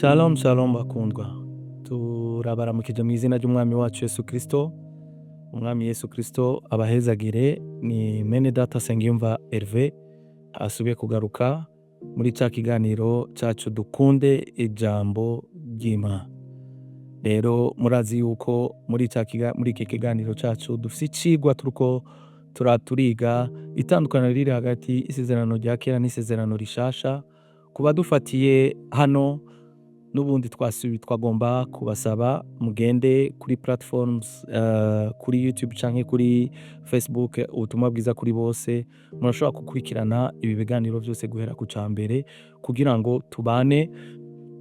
Shalom shalom bakundwa, turabaramukije mu izina ry'umwami wacu Yesu Kristo. Umwami Yesu Kristo abahezagire. Ni mene data Nsengiyumva Hervé asubiye kugaruka muri cya kiganiro cyacu Dukunde Ijambo ry'Imana. Rero murazi yuko muri iki kiganiro cyacu dufite icigwa turiko turiga itandukaniro riri hagati isezerano rya kera n'isezerano rishasha. Kuba dufatiye hano n'ubundi twagomba kubasaba mugende kuri platforms kuri YouTube canke kuri Facebook, ubutumwa bwiza kuri bose. Murashobora gukurikirana ibi biganiro byose guhera ku cambere kugira ngo tubane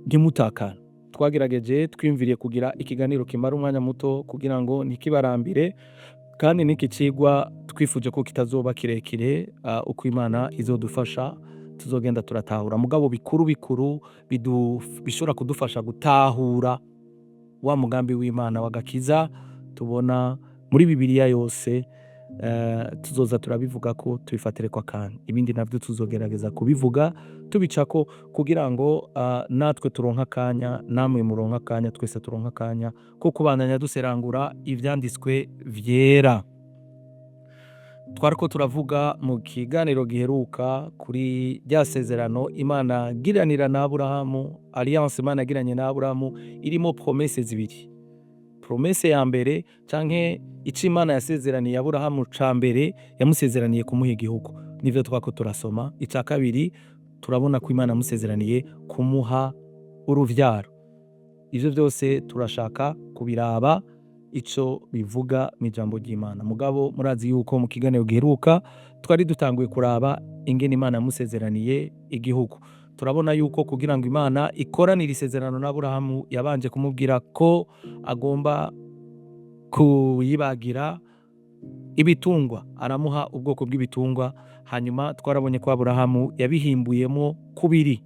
ntimutakane. Twagerageje twimviriye kugira ikiganiro kimara umwanya muto kugira ngo ntikibarambire, kandi n'iki cigwa twifuje ko kitazoba kirekire, uko Imana izodufasha tuzogenda turatahura mugabo bikuru bishobora kudufasha gutahura wa mugambi w'Imana w'agakiza tubona muri Bibiliya yose. Tuzoza turabivuga ko tubifatire kwa kandi ibindi navyo tuzogerageza kubivuga tubicako kugira ngo natwe turonka akanya, namwe muronka akanya, twese turonka akanya ko kubandanya duserangura ivyanditswe vyera. Twariko turavuga mu kiganiro giheruka kuri rya sezerano Imana giranira na Aburahamu, alliance Imana yagiranye na Aburahamu irimo promesse zibiri. Promesse ya mbere canke ico Imana yasezeraniye Aburahamu ca mbere, yamusezeraniye kumuha igihugu, nivyo twako turasoma. Ica kabiri turabona ko Imana yamusezeraniye kumuha uruvyaro. Ivyo byose turashaka kubiraba ico bivuga mu ijambo ry'Imana. Mugabo murazi yuko mu kiganiro giheruka twari dutanguye kuraba ingene Imana yamusezeraniye igihugu. Turabona yuko kugira ngo Imana ikoranire isezerano na Aburahamu yabanje kumubwira ko agomba kuyibagira ibitungwa, aramuha ubwoko bw'ibitungwa. Hanyuma twarabonye ko Aburahamu yabihimbuyemo kubiri,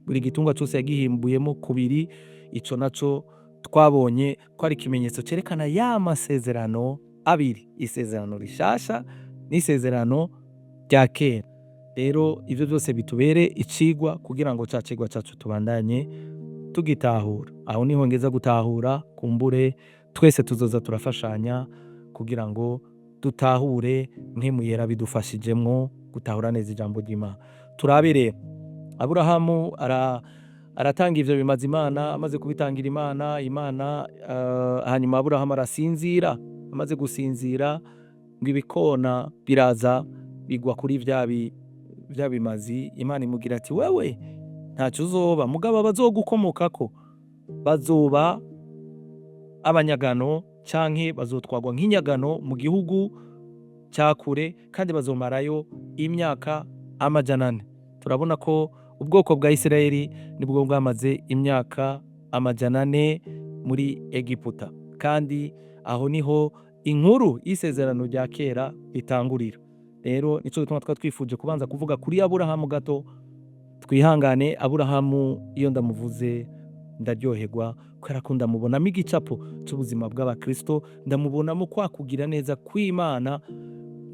buri gitungwa cyose yagihimbuyemo kubiri. Ico naco twabonye ko ari ikimenyetso cerekana ya masezerano abiri, isezerano rishasha n'isezerano rya kera. Rero ivyo byose bitubere icigwa kugira ngo ca cigwa cacu tubandanye tugitahura. Aho niho ngeza gutahura, kumbure twese tuzoza turafashanya kugira ngo dutahure nk'imuyera bidufashijemwo gutahura neza ijambo ry'Imana. Turabire Aburahamu aratanga ivyo bimaze Imana, amaze kubitangira Imana hanyuma Aburahamu arasinzira. Amaze gusinzira ngo ibikona biraza bigwa kuri vya bimazi. Imana imugira ati wewe ntacyo uzoba, mugabo abazogukomokako bazoba abanyagano canke bazotwagwa nk'inyagano mu gihugu cya kure, kandi bazomarayo imyaka 400. Turabona ko ubwoko bwa Isirayeli nibwo bwamaze imyaka 400 muri Egiputa, kandi aho niho inkuru y'isezerano rya kera itangurira. Rero nico gituma twifuje kubanza kuvuga kuri Aburahamu gato. Twihangane, Aburahamu iyo ndamuvuze ndaryoherwa kubera ko ndamubonamo igicapo cy'ubuzima bw'abakristo, ndamubonamo kwa kugira neza kw'Imana,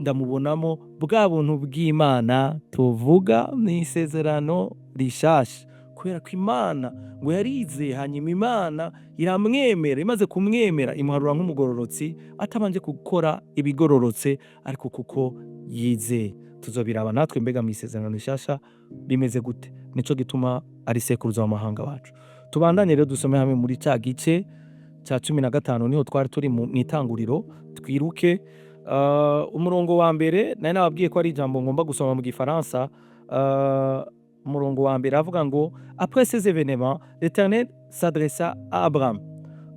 ndamubonamo bwa buntu bw'Imana tuvuga n'isezerano rishasha, kubera ko Imana ngo yarize, hanyuma Imana iramwemera. Imaze kumwemera imuharura nk'umugororotsi atabanje gukora ibigororotse, ariko kuko yizeye. Tuzobiraba natwe mbega mu isezerano rishasha bimeze gute. Nico gituma ari sekuruza w'amahanga wacu. Tubandanye rero dusome hamwe muri ca gice ca 15, niho twari turi mu itanguriro. Twiruke umurongo wa mbere. Nari nababwiye ko ari ijambo ngomba gusoma mu Gifaransa. Umurongo wa mbere avuga ngo après ces événements, l'Éternel s'adressa à Abraham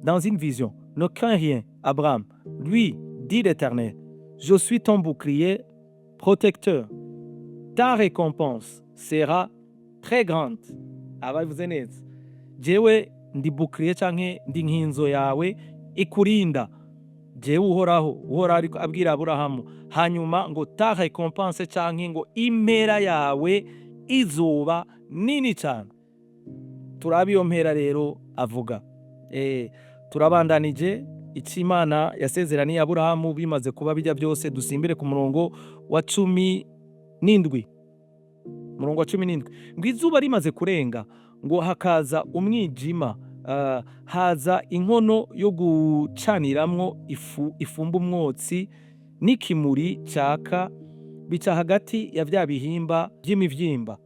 dans une vision. Ne crains rien, Abraham. Lui dit l'Éternel, je suis ton bouclier protecteur. Ta récompense sera très grande. Abavuze neza, jewe ndi bouclier canke ndi nkinzo yawe ikurinda. Jewe uhoraho ariko abwira Aburahamu. Hanyuma ngo ta récompense canke ngo impera yawe izuba nini cyane. Turabi iyo mpera rero avuga. Turabandanije ico Imana yasezeraniye Aburahamu bimaze kuba bijya byose. Dusimbire ku murongo wa 17. Ngo izuba rimaze kurenga ngo hakaza umwijima, haza inkono yo gucaniramwo ifumba umwotsi n'ikimuri caka bica hagati ya vya bihimba vy'imivyimba.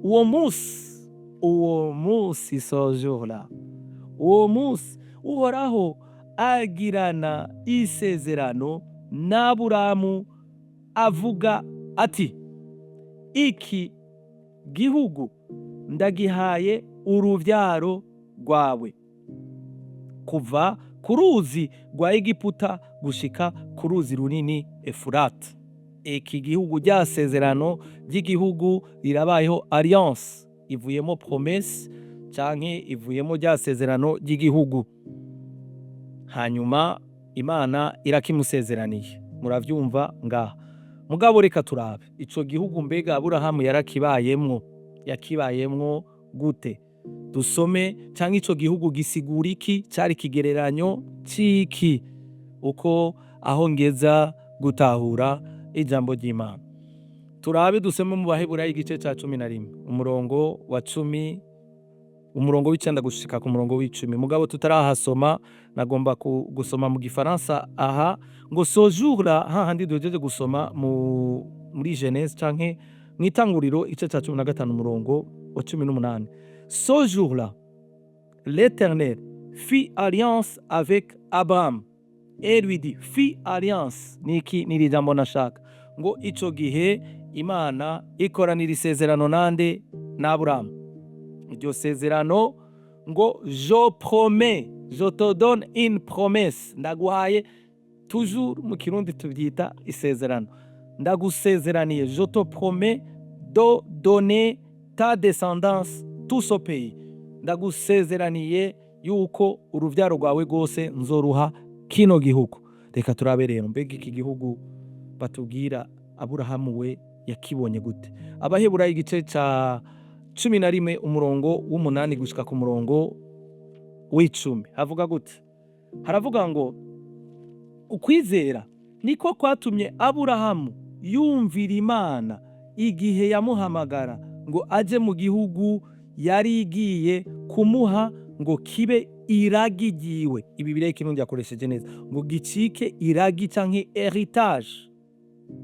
Uwo musi sojora, uwo musi Uhoraho agirana isezerano n'Aburahamu avuga ati, iki gihugu ndagihaye uruvyaro rwawe, kuva ku ruzi rwa Egiputa gushika ku ruzi runini Efurate. Iki gihugu, rya sezerano ry'igihugu rirabayeho alliance, ivuyemo promesse canke ivuyemo rya sezerano ry'igihugu. Hanyuma Imana irakimusezeraniye, muravyumva ngaha. Mugabo reka turabe ico gihugu, mbega Aburahamu yakibayemwo gute? Dusome canke ico gihugu gisigura iki, cari kigereranyo ciki, uko aho ngeza gutahura ijambo ry'Imana. Turabe dusome mu Baheburayo igice ca 11 umurongo wa 10, umurongo w'icenda gushika ku murongo w'icumi. Mugabo tutarahasoma, nagomba gusoma mu Gifaransa aha, ngo sojura hahandi duhejeje gusoma muri Genèse canke mw'Itanguriro igice ca 15 umurongo wa 18. Ce jour-là, l'Éternel fit alliance avec Abraham et lui dit, fit alliance niki niri jambo nashaka, ngo ico gihe Imana ikoranira isezerano nande? Na Aburahamu. Iryo sezerano ngo je promets, je te donne une promesse, ndaguhaye, toujours mu Kirundi tuvyita isezerano, ndagusezeraniye, je te promets de donner ta descendance tout ce pays, ndagusezeraniye yuko uruvyaro rwawe rwose nzoruha kino gihugu. Reka turabe rero, mbega iki gihugu batubwira Aburahamu we yakibonye gute? Abaheburayo igice ca 11 umurongo w'8 gushika ku murongo w'10 havuga gute? Haravuga ngo ukwizera niko kwatumye Aburahamu yumvira Imana igihe yamuhamagara ngo aje mu gihugu yari igiye kumuha ngo kibe iragi ryiwe. Ibi bireke Kirundi yakoresheje neza, ngo gicike iragi canke heritage.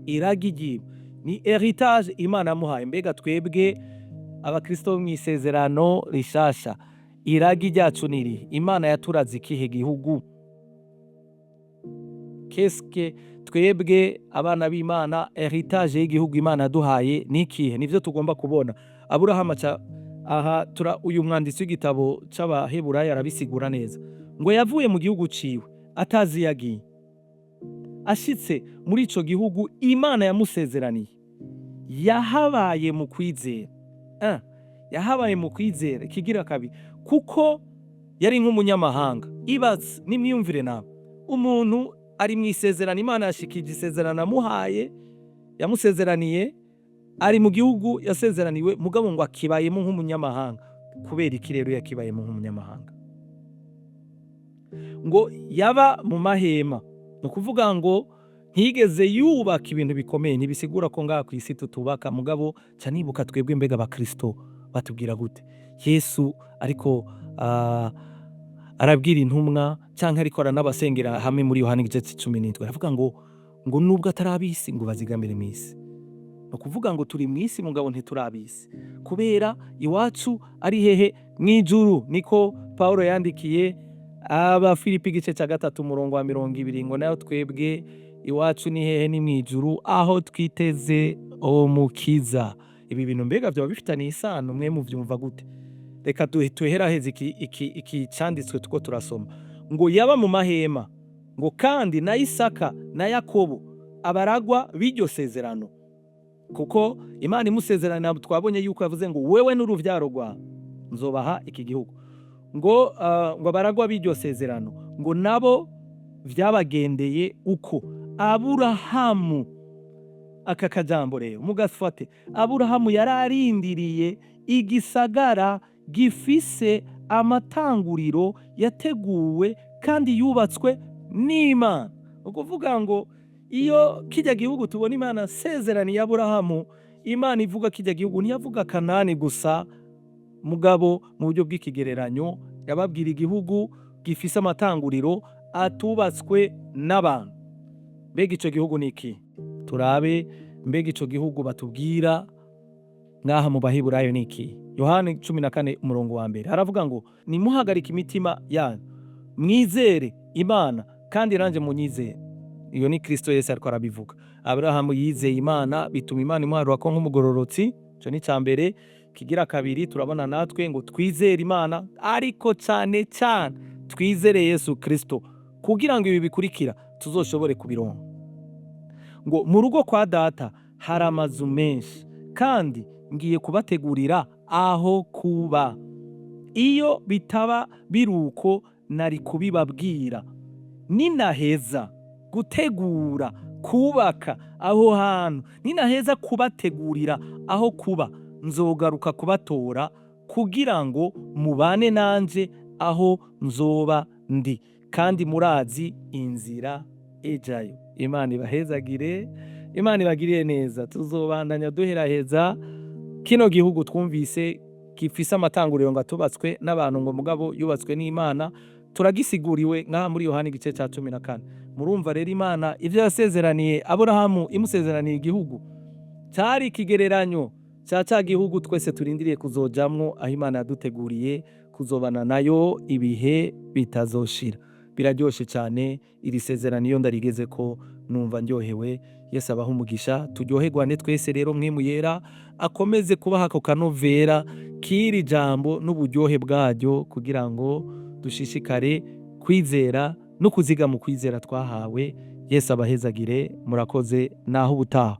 Iragi ryiwe ni heritage Imana yamuhaye. Mbega twebwe abakristo bo mw'isezerano rishasha, iragi ryacu niri? Imana yaturaze ikihe gihugu? Keske twebwe abana b'Imana, heritage y'igihugu Imana yaduhaye nikihe? Nivyo tugomba kubona. Aburahamu aha uyu mwanditsi w'igitabo c'Abaheburayo arabisigura neza, ngo yavuye mu gihugu ciwe atazi yagiye, ashitse muri ico gihugu Imana yamusezeraniye, yahabaye mu kwizera. Yahabaye mu kwizera ikigira kabiri, kuko yari nk'umunyamahanga. Ibaze nimwiyumvire nawe, umuntu ari mw'isezerano, Imana yashikije isezerano amuhaye, yamusezeraniye, ari mu gihugu yasezeraniwe, mugabo ngo akibayemo nk'umunyamahanga. Kubera iki rero yakibayemo nk'umunyamahanga? Ngo yaba mu mahema, no kuvuga ngo ntiyigeze yubaka ibintu bikomeye. Ntibisigura ko ngaha kw'isi tutubaka, mugabo ca nibuka twebwe mbega abakristo batubwira gute? Yesu ariko arabwira intumwa canke ariko aranabasengera hamwe muri Yohana igice c'17, aravuga ngo nubwo atarabisi ngo bazigamire mw'isi. No kuvuga ngo turi mw'isi mugabo ntiturabisi, kubera iwacu ari hehe? Mw'ijuru. Niko Paulo yandikiye Abafilipi igice ca 3 umurongo wa 20, ngo nayo twebwe iwacu ni hehe? Ni mw'ijuru, aho twiteze umukiza. Ibi bintu mbega vyoba bifitaniye isano? Mwe muvyumva gute? Reka tuheraheze iki canditswe tuko turasoma, ngo yaba mu mahema, ngo kandi na Isaka na Yakobo abaragwa b'iryo sezerano, kuko Imana imusezerana, twabonye yuko yavuze ngo wewe n'uruvyaro rwawe nzobaha iki gihugu. Ngo abaragwa b'iryo sezerano, ngo nabo vyabagendeye uko Aburahamu. Aka kajambo rero mugafate, Aburahamu yararindiriye igisagara gifise amatanguriro yateguwe kandi yubatswe n'Imana. Ukuvuga ngo iyo kijya gihugu tubona Imana sezeraniye Aburahamu, Imana ivuga kijya gihugu ntiyavuga Kanani gusa mugabo mu buryo bw'ikigereranyo yababwira igihugu gifise amatanguriro atubatswe n'abantu. Mbega ico gihugu ni iki? Turabe mbega ico gihugu batubwira ngaha mu Baheburayo ni iki? Yohana 14:1 haravuga ngo nimuhagarike imitima yanyu mwizere Imana kandi nanje munyizere. Iyo ni Kristo Yesu ariko arabivuga. Aburahamu yizeye Imana bituma Imana imuharura ko nk'umugororotsi. Ico ni cambere. Kigira kabiri turabona natwe ngo twizere Imana ariko cyane cyane twizere Yesu Kristo kugira ngo ibi bikurikira tuzoshobore kubironka. Ngo mu rugo kwa data hari amazu menshi kandi ngiye kubategurira aho kuba. Iyo bitaba biruko nari kubibabwira. Ninaheza gutegura kubaka aho hantu, ninaheza kubategurira aho kuba, nzogaruka kubatora kugira ngo mubane nanje aho nzoba ndi, kandi murazi inzira ejayo. Imana ibahezagire, Imana ibagiriye neza. Tuzobandanya duheraheza kino gihugu twumvise gifise amatanguriro ngo atubatswe n'abantu ngo mugabo yubatswe n'Imana. Turagisiguriwe nka muri Yohana igice ca 14. Murumva rero Imana ivyo yasezeraniye Aburahamu imusezeraniye igihugu cari ikigereranyo ca gihugu twese turindiriye kuzojamwo, aho Imana yaduteguriye kuzobana nayo ibihe bitazoshira. Biraryoshe cyane iri sezerano iyo ndarigeze ko numva ndyohewe. Yesu abaha umugisha, turyoherwane twese rero mwimu yera akomeze kubaha ako kanovera k'iri jambo n'uburyohe bwaryo kugira ngo dushishikare kwizera no kuziga mu kwizera twahawe. Yesu abahezagire, murakoze naho ubutaha.